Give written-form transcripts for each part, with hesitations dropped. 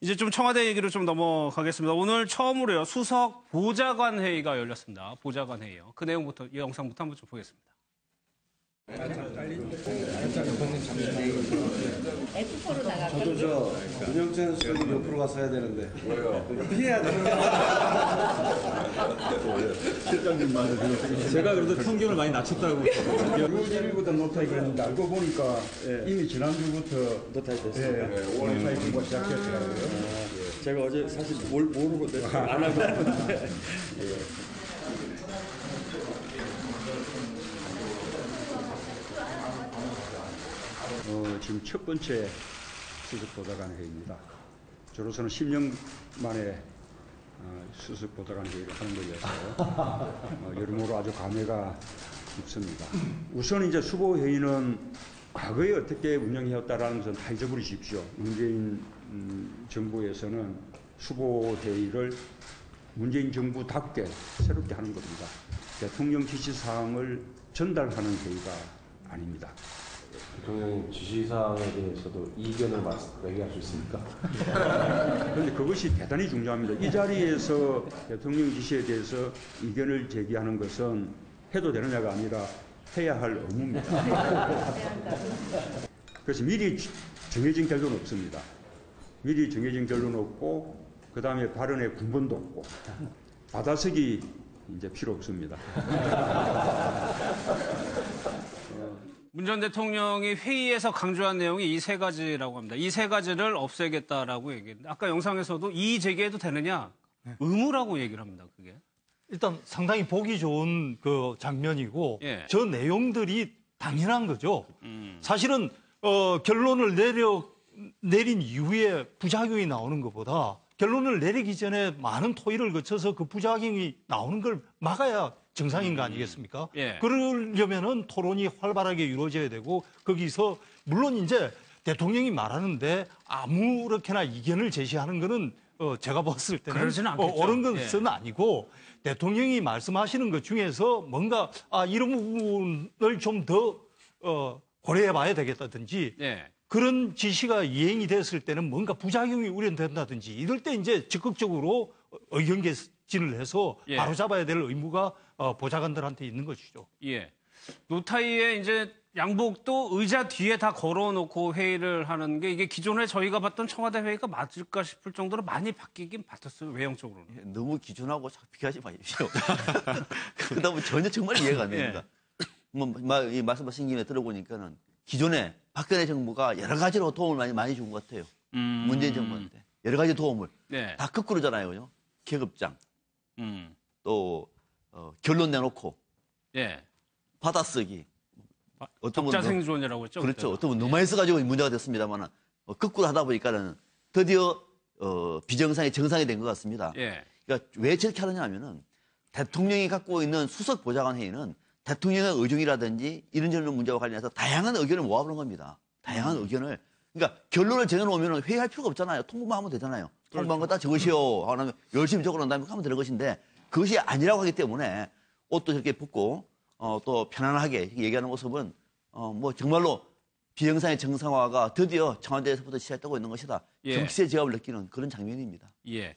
이제 좀 청와대 얘기로 좀 넘어가겠습니다. 오늘 처음으로요. 수석 보좌관 회의가 열렸습니다. 보좌관 회의요. 그 내용부터, 이 영상부터 한번 좀 보겠습니다. F4로 나갈까? 저도 저 문영찬 수석이 옆으로 가서 해야 되는데 피해야 돼. 실장님 제가 그래도 평균을 많이 낮췄다고. 6월 1일부터 노타이 그랬는데 알고 보니까 이미 지난주부터 노타이 됐습니다. 노타이 공부 시작했더라고요. 제가 어제 사실 모르고 안 하고 했는데. 지금 첫 번째 수석보좌관 회의입니다. 저로서는 10년 만에 수석보좌관 회의를 하는 거여서 여러모로 아주 감회가 깊습니다. 우선 이제 수보 회의는 과거에 어떻게 운영해왔다라는 것은 다 잊어버리십시오. 문재인 정부에서는 수보 회의를 문재인 정부답게 새롭게 하는 겁니다. 대통령 지시사항을 전달하는 회의가 아닙니다. 대통령 지시사항에 대해서도 이견을 얘기할 수 있습니까? 그런데 그것이 대단히 중요합니다. 이 자리에서 대통령 지시에 대해서 이견을 제기하는 것은 해도 되느냐가 아니라 해야 할 의무입니다. 그래서 미리 정해진 결론은 없습니다. 미리 정해진 결론은 없고 그 다음에 발언의 군번도 없고 받아쓰기 이제 필요 없습니다. 문 전 대통령이 회의에서 강조한 내용이 이 세 가지라고 합니다. 이 세 가지를 없애겠다라고 얘기했는데 아까 영상에서도 이의 제기해도 되느냐? 의무라고 얘기를 합니다. 그게. 일단 상당히 보기 좋은 그 장면이고 예. 저 내용들이 당연한 거죠. 사실은 결론을 내린 이후에 부작용이 나오는 것보다 결론을 내리기 전에 많은 토의를 거쳐서 그 부작용이 나오는 걸 막아야 정상인 거 아니겠습니까? 예. 그러려면은 토론이 활발하게 이루어져야 되고 거기서 물론 이제 대통령이 말하는데 아무렇게나 이견을 제시하는 거는 제가 봤을 때는 그러지는 않겠죠. 옳은 것은 아니고 대통령이 말씀하시는 것 중에서 뭔가 이런 부분을 좀 더 고려해 봐야 되겠다든지 예. 그런 지시가 이행이 됐을 때는 뭔가 부작용이 우려된다든지 이럴 때 이제 적극적으로 의견 개진을 해서 예. 바로잡아야 될 의무가 보좌관들한테 있는 것이죠. 예. 노타이에 이제 양복도 의자 뒤에 다 걸어놓고 회의를 하는 게 이게 기존에 저희가 봤던 청와대 회의가 맞을까 싶을 정도로 많이 바뀌긴 바뀌었어요. 외형적으로는. 너무 기준하고 자꾸 비교하지 마십시오. 그다음에 전혀 정말 이해가 안 됩니다. 이 말씀하신 김에 들어보니까는 기존에 박근혜 정부가 여러 가지로 도움을 많이 준 것 같아요. 문재인 정부한테 여러 가지 도움을 네. 다 거꾸로잖아요, 그죠? 계급장 또 결론 내놓고 예. 받아쓰기. 어떤 적자 분은 생존이라고 했죠. 그렇죠. 그때는. 어떤 분 너무 많이 써가지고 문제가 됐습니다만 거꾸로 하다 보니까는 드디어 비정상이 정상이 된 것 같습니다. 예. 그러니까 왜 저렇게 하느냐 하면은 대통령이 갖고 있는 수석 보좌관 회의는 대통령의 의중이라든지 이런저런 문제와 관련해서 다양한 의견을 모아보는 겁니다. 다양한 의견을. 그러니까 결론을 정해놓으면 회의할 필요가 없잖아요. 통보만 하면 되잖아요. 통보한 거 다 적으시오. 하면 열심히 적어놓은 다음에 하면 되는 것인데 그것이 아니라고 하기 때문에 옷도 저렇게 벗고 또 편안하게 얘기하는 모습은 뭐 정말로 비정상의 정상화가 드디어 청와대에서부터 시작되고 있는 것이다. 예. 정치의 제압을 느끼는 그런 장면입니다. 예.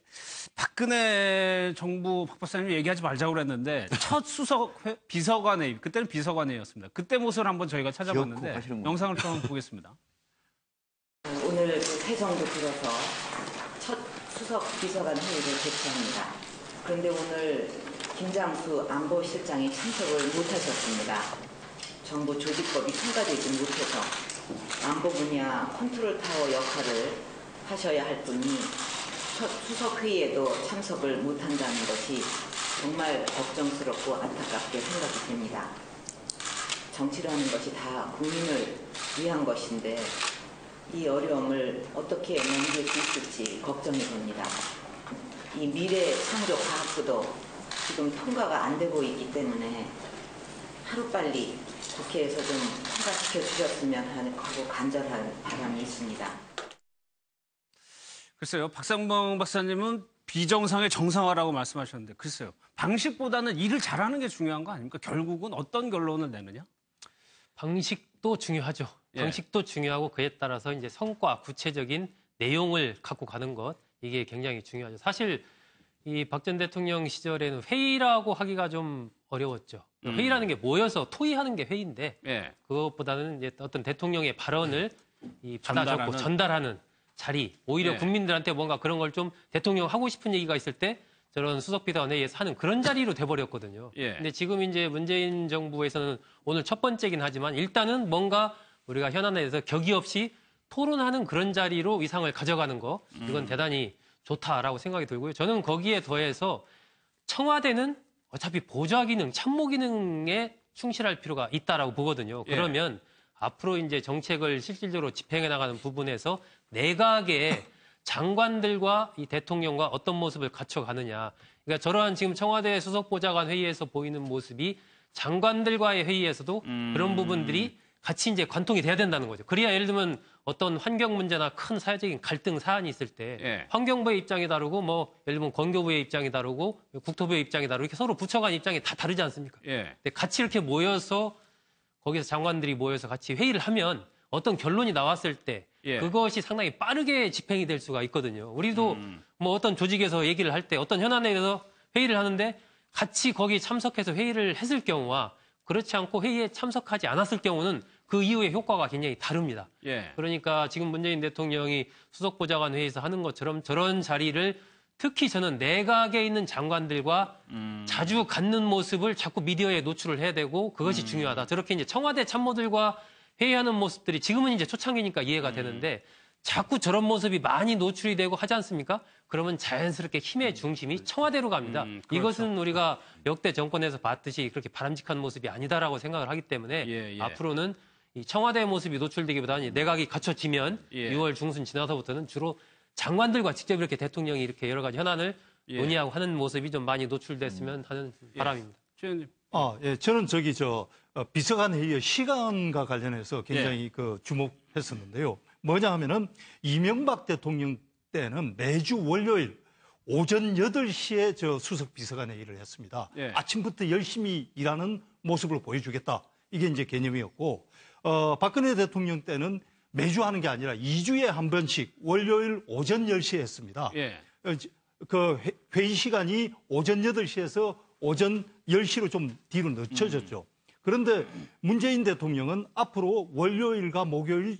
박근혜 정부 박 박사님 얘기하지 말자고 그랬는데 첫 수석 비서관 회의, 그때는 비서관 회의였습니다. 그때 모습을 한번 저희가 찾아봤는데 하시는군요. 영상을 좀 한번 보겠습니다. 오늘 새 정부 들어서 첫 수석 비서관 회의를 개최합니다. 그런데 오늘 김장수 안보실장이 참석을 못하셨습니다. 정부 조직법이 통과되지 못해서 안보 분야 컨트롤타워 역할을 하셔야 할 분이 첫 수석 회의에도 참석을 못한다는 것이 정말 걱정스럽고 안타깝게 생각이 됩니다. 정치라는 것이 다 국민을 위한 것인데 이 어려움을 어떻게 넘길 수 있을지 걱정이 됩니다. 이 미래 창조 과학부도 지금 통과가 안 되고 있기 때문에 하루빨리 국회에서 좀 통과시켜 주셨으면 하고 간절한 바람이 있습니다. 글쎄요. 박상봉 박사님은 비정상의 정상화라고 말씀하셨는데 글쎄요. 방식보다는 일을 잘하는 게 중요한 거 아닙니까? 결국은 어떤 결론을 내느냐? 방식도 중요하죠. 예. 방식도 중요하고 그에 따라서 이제 성과, 구체적인 내용을 갖고 가는 것 이게 굉장히 중요하죠. 사실 이 박 전 대통령 시절에는 회의라고 하기가 좀 어려웠죠. 회의라는 게 모여서 토의하는 게 회의인데 예. 그것보다는 이제 어떤 대통령의 발언을 이 받아 전달하는. 적고 전달하는 자리, 오히려 네. 국민들한테 뭔가 그런 걸 좀 대통령 하고 싶은 얘기가 있을 때 저런 수석비서관 회의에서 하는 그런 자리로 돼버렸거든요. 예. 근데 지금 이제 문재인 정부에서는 오늘 첫 번째긴 하지만 일단은 뭔가 우리가 현안에서 격의 없이 토론하는 그런 자리로 위상을 가져가는 거 이건 대단히 좋다라고 생각이 들고요. 저는 거기에 더해서 청와대는 어차피 보좌 기능, 참모 기능에 충실할 필요가 있다라고 보거든요. 예. 그러면 앞으로 이제 정책을 실질적으로 집행해 나가는 부분에서 내각의 장관들과 이 대통령과 어떤 모습을 갖춰가느냐. 그러니까 저러한 지금 청와대 수석보좌관 회의에서 보이는 모습이 장관들과의 회의에서도 그런 부분들이 같이 이제 관통이 돼야 된다는 거죠. 그래야 예를 들면 어떤 환경 문제나 큰 사회적인 갈등 사안이 있을 때 예. 환경부의 입장이 다르고 뭐 예를 들면 건교부의 입장이 다르고 국토부의 입장이 다르고 이렇게 서로 부처 간 입장이 다 다르지 않습니까? 예. 근데 같이 이렇게 모여서 거기서 장관들이 모여서 같이 회의를 하면 어떤 결론이 나왔을 때 예. 그것이 상당히 빠르게 집행이 될 수가 있거든요. 우리도 뭐 어떤 조직에서 얘기를 할 때 어떤 현안에 대해서 회의를 하는데 같이 거기 참석해서 회의를 했을 경우와 그렇지 않고 회의에 참석하지 않았을 경우는 그 이후의 효과가 굉장히 다릅니다. 예. 그러니까 지금 문재인 대통령이 수석보좌관 회의에서 하는 것처럼 저런 자리를 특히 저는 내각에 있는 장관들과 자주 갖는 모습을 자꾸 미디어에 노출을 해야 되고 그것이 중요하다. 저렇게 이제 청와대 참모들과 회의하는 모습들이 지금은 이제 초창기니까 이해가 되는데 자꾸 저런 모습이 많이 노출이 되고 하지 않습니까? 그러면 자연스럽게 힘의 중심이 청와대로 갑니다. 그렇죠. 이것은 우리가 역대 정권에서 봤듯이 그렇게 바람직한 모습이 아니다라고 생각을 하기 때문에 예, 예. 앞으로는 이 청와대의 모습이 노출되기보다는 내각이 갖춰지면 예. 6월 중순 지나서부터는 주로 장관들과 직접 이렇게 대통령이 이렇게 여러 가지 현안을 예. 논의하고 하는 모습이 좀 많이 노출됐으면 하는 바람입니다. 최현님. 예, 저는 비서관 회의의 시간과 관련해서 굉장히 주목했었는데요. 뭐냐 하면은 이명박 대통령 때는 매주 월요일 오전 8시에 수석 비서관 회의를 했습니다. 예. 아침부터 열심히 일하는 모습을 보여주겠다. 이게 이제 개념이었고, 박근혜 대통령 때는 매주 하는 게 아니라 2주에 한 번씩 월요일 오전 10시에 했습니다. 예. 회의 시간이 오전 8시에서 오전 10시로 좀 뒤로 늦춰졌죠. 그런데 문재인 대통령은 앞으로 월요일과 목요일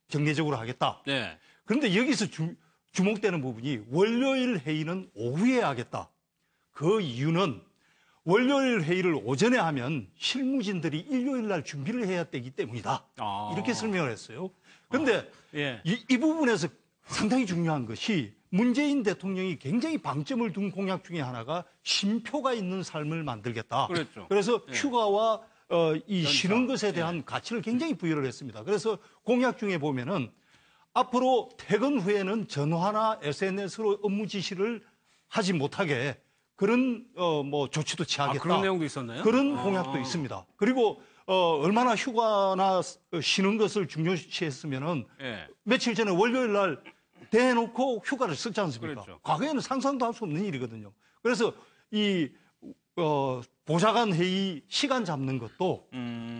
정례적으로 하겠다. 네. 그런데 여기서 주목되는 부분이 월요일 회의는 오후에 하겠다. 그 이유는 월요일 회의를 오전에 하면 실무진들이 일요일 날 준비를 해야 되기 때문이다. 이렇게 설명을 했어요. 그런데 예. 이 부분에서 상당히 중요한 것이 문재인 대통령이 굉장히 방점을 둔 공약 중에 하나가 쉼표가 있는 삶을 만들겠다. 그랬죠. 그래서 예. 휴가와 이 쉬는 것에 대한 가치를 굉장히 부여를 했습니다. 그래서 공약 중에 보면은 앞으로 퇴근 후에는 전화나 SNS로 업무 지시를 하지 못하게 그런 조치도 취하겠다. 그런 내용도 있었나요? 그런 공약도 있습니다. 그리고 얼마나 휴가나 쉬는 것을 중요시했으면은 예. 며칠 전에 월요일 날 대놓고 휴가를 썼지 않습니까? 그랬죠. 과거에는 상상도 할 수 없는 일이거든요. 그래서 이 보좌관 회의 시간 잡는 것도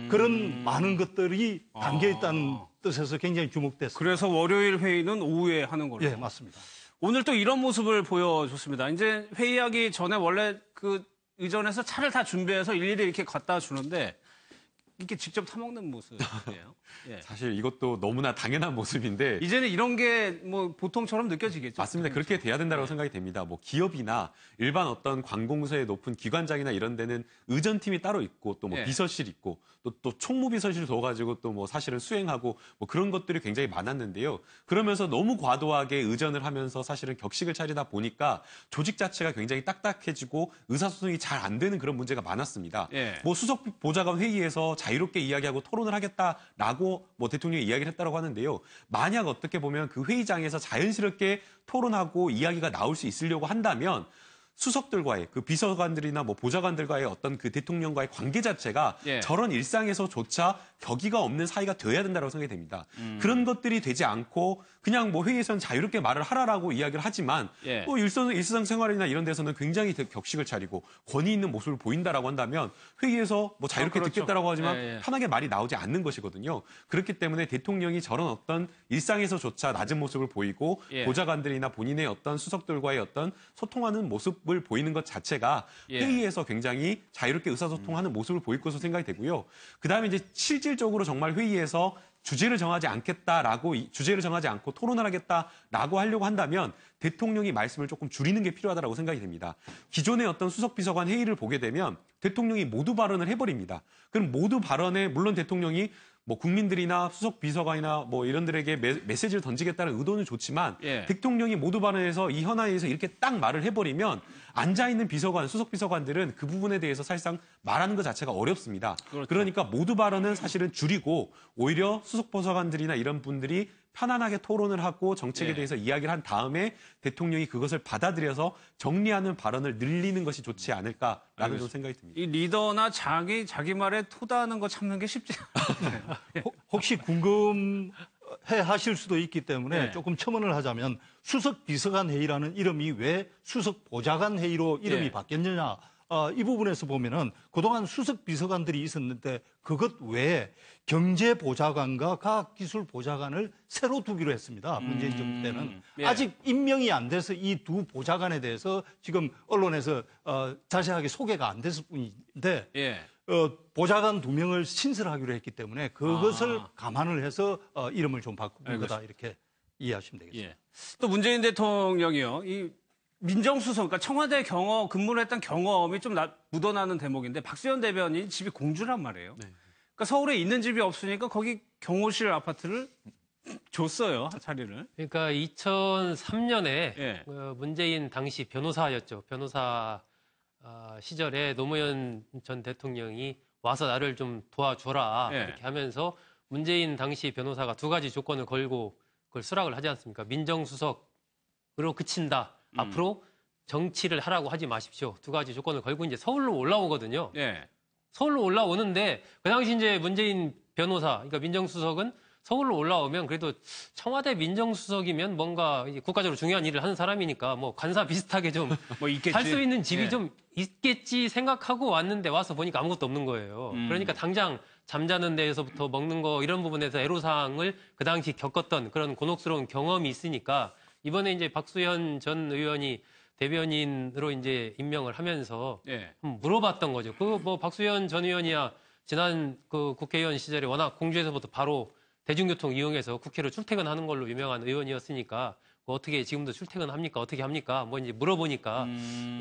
그런 많은 것들이 담겨 있다는 뜻에서 굉장히 주목됐습니다. 그래서 월요일 회의는 오후에 하는 걸로. 예, 맞습니다. 오늘 또 이런 모습을 보여줬습니다. 이제 회의하기 전에 원래 그 의전에서 차를 다 준비해서 일일이 이렇게 갖다 주는데 이렇게 직접 타먹는 모습이에요. 예. 사실 이것도 너무나 당연한 모습인데 이제는 이런 게 뭐 보통처럼 느껴지겠죠. 맞습니다. 그렇게 돼야 된다고 생각이 됩니다. 뭐 기업이나 일반 어떤 관공서의 높은 기관장이나 이런 데는 의전팀이 따로 있고 또 뭐 예. 비서실 있고 또 총무비서실 둬가지고 또 뭐 사실은 수행하고 뭐 그런 것들이 굉장히 많았는데요. 그러면서 너무 과도하게 의전을 하면서 사실은 격식을 차리다 보니까 조직 자체가 굉장히 딱딱해지고 의사소통이 잘 안 되는 그런 문제가 많았습니다. 예. 뭐 수석 보좌관 회의에서 자유롭게 이야기하고 토론을 하겠다라고 뭐 대통령이 이야기를 했다고 하는데요. 만약 어떻게 보면 그 회의장에서 자연스럽게 토론하고 이야기가 나올 수 있으려고 한다면 수석들과의 그 비서관들이나 뭐 보좌관들과의 어떤 그 대통령과의 관계 자체가 저런 일상에서조차 격의가 없는 사이가 되어야 된다고 생각이 됩니다. 그런 것들이 되지 않고 그냥 뭐 회의에서는 자유롭게 말을 하라라고 이야기를 하지만 또 일상생활이나 이런 데서는 굉장히 격식을 차리고 권위 있는 모습을 보인다라고 한다면 회의에서 뭐 자유롭게 듣겠다라고 하지만 편하게 말이 나오지 않는 것이거든요. 그렇기 때문에 대통령이 저런 어떤 일상에서조차 낮은 모습을 보이고 보좌관들이나 본인의 어떤 수석들과의 어떤 소통하는 모습을 보이는 것 자체가 회의에서 굉장히 자유롭게 의사소통하는 모습을 보일 것으로 생각이 되고요. 그다음에 이제 실질적으로 정말 회의에서 주제를 정하지 않고 토론을 하겠다라고 하려고 한다면 대통령이 말씀을 조금 줄이는 게 필요하다고 생각이 됩니다. 기존의 어떤 수석비서관 회의를 보게 되면 대통령이 모두 발언을 해버립니다. 그럼 모두 발언에 물론 대통령이 뭐 국민들이나 수석 비서관이나 뭐 이런들에게 메시지를 던지겠다는 의도는 좋지만 대통령이 모두 발언해서 이 현안에서 이렇게 딱 말을 해버리면 앉아있는 비서관, 수석 비서관들은 그 부분에 대해서 사실상 말하는 것 자체가 어렵습니다. 그러니까 모두 발언은 사실은 줄이고 오히려 수석 비서관들이나 이런 분들이 편안하게 토론을 하고 정책에 대해서 이야기를 한 다음에 대통령이 그것을 받아들여서 정리하는 발언을 늘리는 것이 좋지 않을까라는 좀 생각이 듭니다. 이 리더나 자기 말에 토다하는 거 참는 게 쉽지 않아요. 혹시 궁금해 하실 수도 있기 때문에 조금 첨언을 하자면 수석 비서관 회의라는 이름이 왜 수석 보좌관 회의로 이름이 바뀌었느냐. 이 부분에서 보면은 그동안 수석 비서관들이 있었는데 그것 외에 경제보좌관과 과학기술보좌관을 새로 두기로 했습니다. 문재인 정부 때는. 아직 임명이 안 돼서 이 두 보좌관에 대해서 지금 언론에서 자세하게 소개가 안 됐을 뿐인데 보좌관 2명을 신설하기로 했기 때문에 그것을 감안을 해서 이름을 좀 바꾼 거다 이렇게 이해하시면 되겠습니다. 또 문재인 대통령이요. 이 민정수석, 그러니까 청와대 근무를 했던 경험이 좀 묻어나는 대목인데 박수현 대변인 집이 공주란 말이에요. 그러니까 서울에 있는 집이 없으니까 거기 경호실 아파트를 줬어요, 자리를. 그러니까 2003년에 문재인 당시 변호사였죠. 변호사 시절에 노무현 전 대통령이 와서 나를 좀 도와줘라 이렇게 하면서 문재인 당시 변호사가 2가지 조건을 걸고 그걸 수락을 하지 않습니까? 민정수석으로 그친다. 앞으로 정치를 하라고 하지 마십시오. 2가지 조건을 걸고 이제 서울로 올라오거든요. 서울로 올라오는데 그 당시 이제 문재인 변호사, 그러니까 민정수석은 서울로 올라오면 그래도 청와대 민정수석이면 뭔가 국가적으로 중요한 일을 하는 사람이니까 뭐 관사 비슷하게 좀 살 수 있는 집이 좀 있겠지 생각하고 왔는데 와서 보니까 아무것도 없는 거예요. 그러니까 당장 잠자는 데에서부터 먹는 거 이런 부분에서 애로사항을 그 당시 겪었던 그런 곤혹스러운 경험이 있으니까 이번에 이제 박수현 전 의원이 대변인으로 이제 임명을 하면서 물어봤던 거죠. 그 뭐 박수현 전 의원이야 지난 그 국회의원 시절에 워낙 공주에서부터 바로 대중교통 이용해서 국회로 출퇴근하는 걸로 유명한 의원이었으니까 어떻게 지금도 출퇴근합니까? 어떻게 합니까? 뭐 이제 물어보니까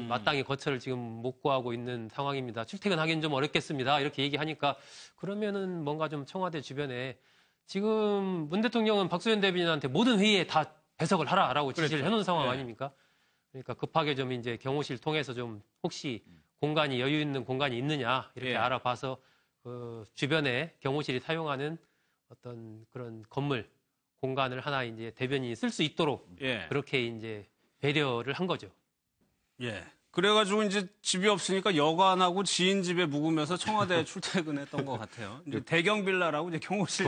마땅히 거처를 지금 못 구하고 있는 상황입니다. 출퇴근하기는 좀 어렵겠습니다. 이렇게 얘기하니까 그러면은 뭔가 좀 청와대 주변에 지금 문 대통령은 박수현 대변인한테 모든 회의에 다 배석을 하라라고 지시를 해놓은 상황 아닙니까? 그러니까 급하게 좀 이제 경호실 통해서 좀 혹시 공간이 여유 있는 공간이 있느냐 이렇게 알아봐서 그 주변에 경호실이 사용하는 어떤 그런 건물 공간을 하나 이제 대변인이 쓸 수 있도록 그렇게 이제 배려를 한 거죠. 그래가지고 이제 집이 없으니까 여관하고 지인 집에 묵으면서 청와대에 출퇴근했던 것 같아요. 이제 대경 빌라라고 이제 경호실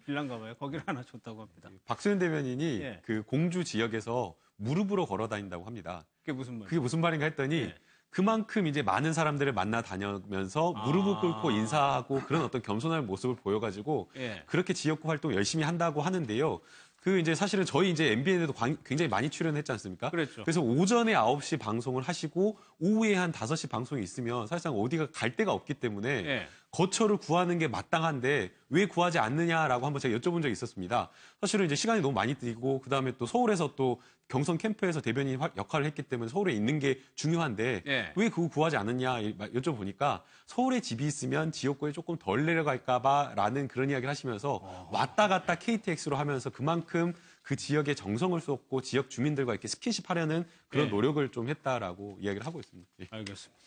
빌라인가 봐요. 거기를 하나 줬다고 합니다. 박수현 대변인이 그 공주 지역에서 무릎으로 걸어 다닌다고 합니다. 그게 무슨 말인가 했더니 그만큼 이제 많은 사람들을 만나 다니면서 무릎을 꿇고 인사하고 그런 어떤 겸손한 모습을 보여가지고 그렇게 지역구 활동 열심히 한다고 하는데요. 그 이제 사실은 저희 이제 MBN에도 굉장히 많이 출연했지 않습니까? 그래서 오전에 9시 방송을 하시고 오후에 한 5시 방송이 있으면 사실상 어디가 갈 데가 없기 때문에 거처를 구하는 게 마땅한데 왜 구하지 않느냐라고 한번 제가 여쭤본 적이 있었습니다. 사실은 이제 시간이 너무 많이 들고 그다음에 또 서울에서 또 경선 캠프에서 대변인 역할을 했기 때문에 서울에 있는 게 중요한데 왜 그거 구하지 않느냐 여쭤보니까 서울에 집이 있으면 지역구에 조금 덜 내려갈까 봐라는 그런 이야기를 하시면서 왔다 갔다 KTX로 하면서 그만큼 그 지역에 정성을 쏟고 지역 주민들과 이렇게 스킨십 하려는 그런 노력을 좀 했다라고 이야기를 하고 있습니다. 알겠습니다.